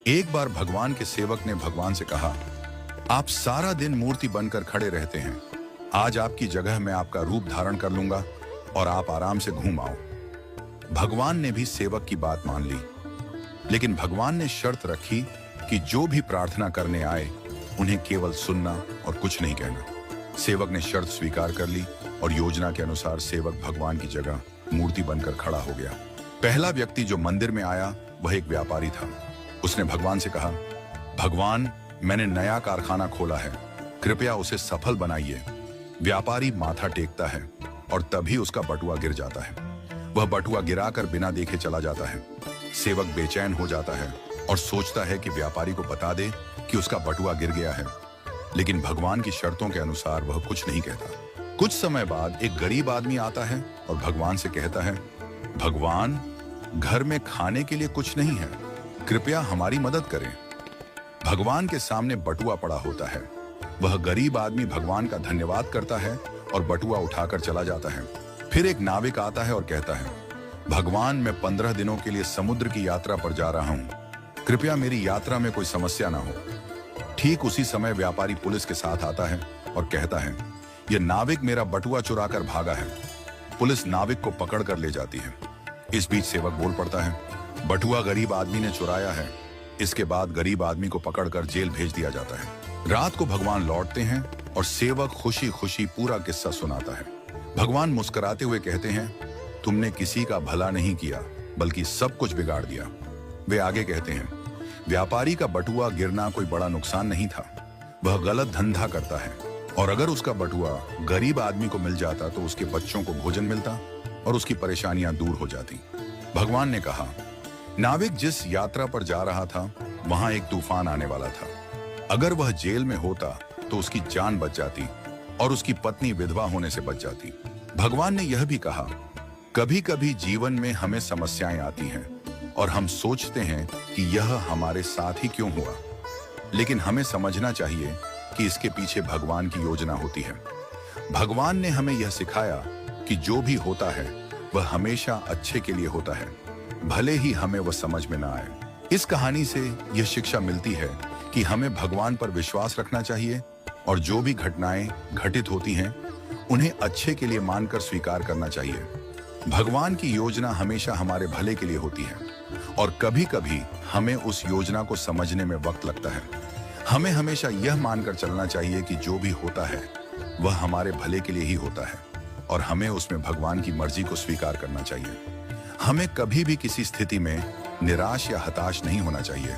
एक बार भगवान के सेवक ने भगवान से कहा, आप सारा दिन मूर्ति बनकर खड़े रहते हैं। आज आपकी जगह मैं आपका रूप धारण कर लूंगा और आप आराम से घूम आओ। भगवान ने भी सेवक की बात मान ली, लेकिन भगवान ने शर्त रखी कि जो भी प्रार्थना करने आए उन्हें केवल सुनना और कुछ नहीं कहना। सेवक ने शर्त स्वीकार कर ली और योजना के अनुसार सेवक भगवान की जगह मूर्ति बनकर खड़ा हो गया। पहला व्यक्ति जो मंदिर में आया वह एक व्यापारी था। उसने भगवान से कहा, भगवान, मैंने नया कारखाना खोला है, कृपया उसे सफल बनाइए। व्यापारी माथा टेकता है और तभी उसका बटुआ गिर जाता है। वह बटुआ गिराकर बिना देखे चला जाता है। सेवक बेचैन हो जाता है और सोचता है कि व्यापारी को बता दे कि उसका बटुआ गिर गया है, लेकिन भगवान की शर्तों के अनुसार वह कुछ नहीं कहता। कुछ समय बाद एक गरीब आदमी आता है और भगवान से कहता है, भगवान, घर में खाने के लिए कुछ नहीं है, कृपया हमारी मदद करें। भगवान के सामने बटुआ पड़ा होता है। वह गरीब आदमी भगवान का धन्यवाद करता है और बटुआ उठाकर चला जाता है। फिर एक नाविक आता है और कहता है, भगवान, मैं 15 दिनों के लिए समुद्र की यात्रा पर जा रहा हूं, कृपया मेरी यात्रा में कोई समस्या ना हो। ठीक उसी समय व्यापारी पुलिस के साथ आता है और कहता है, यह नाविक मेरा बटुआ चुराकर भागा है। पुलिस नाविक को पकड़ कर ले जाती है। इस बीच सेवक बोल पड़ता है, बटुआ गरीब आदमी ने चुराया है। इसके बाद गरीब आदमी को पकड़कर जेल भेज दिया जाता है। रात को भगवान लौटते हैं और सेवक खुशी खुशी पूरा किस्सा सुनाता है। भगवान मुस्कुराते हुए कहते हैं, तुमने किसी का भला नहीं किया बल्कि सब कुछ बिगाड़ दिया। वे आगे कहते हैं, व्यापारी का बटुआ गिरना कोई बड़ा नुकसान नहीं था, वह गलत धंधा करता है, और अगर उसका बटुआ गरीब आदमी को मिल जाता तो उसके बच्चों को भोजन मिलता और उसकी परेशानियां दूर हो जाती। भगवान ने कहा, नाविक जिस यात्रा पर जा रहा था वहां एक तूफान आने वाला था। अगर वह जेल में होता तो उसकी जान बच जाती और उसकी पत्नी विधवा होने से बच जाती। भगवान ने यह भी कहा, कभी कभी जीवन में हमें समस्याएं आती हैं और हम सोचते हैं कि यह हमारे साथ ही क्यों हुआ, लेकिन हमें समझना चाहिए कि इसके पीछे भगवान की योजना होती है। भगवान ने हमें यह सिखाया कि जो भी होता है वह हमेशा अच्छे के लिए होता है, भले ही हमें वह समझ में ना आए। इस कहानी से यह शिक्षा मिलती है कि हमें भगवान पर विश्वास रखना चाहिए और जो भी घटनाएं घटित होती हैं उन्हें अच्छे के लिए मानकर स्वीकार करना चाहिए। भगवान की योजना हमेशा हमारे भले के लिए होती है और कभी कभी हमें उस योजना को समझने में वक्त लगता है। हमें हमेशा यह मानकर चलना चाहिए कि जो भी होता है वह हमारे भले के लिए ही होता है और हमें उसमें भगवान की मर्जी को स्वीकार करना चाहिए। हमें कभी भी किसी स्थिति में निराश या हताश नहीं होना चाहिए।